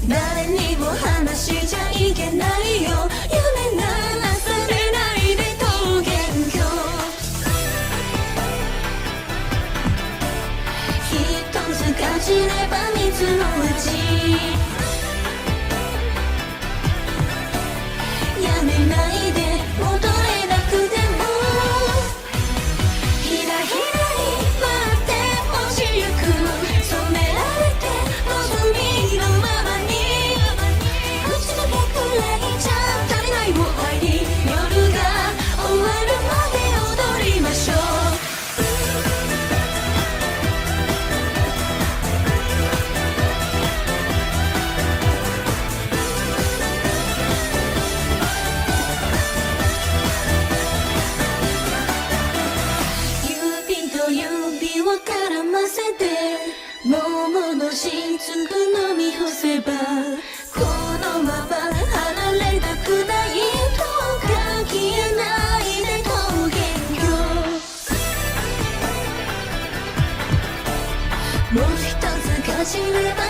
誰にも話しちゃいけないよ。夢なら忘れないで桃源郷。一つ感じれば三つの味。やめないで戻れなくてもひらひらに待って落ちゆく。染められて望みのままに口だけくらいじゃ足りないを愛に夜が終わるまで踊りましょう。指と指を絡ませて桃のしつく飲み干せばこのまま離れたくないとか消えないで桃源郷。もう一つかじれば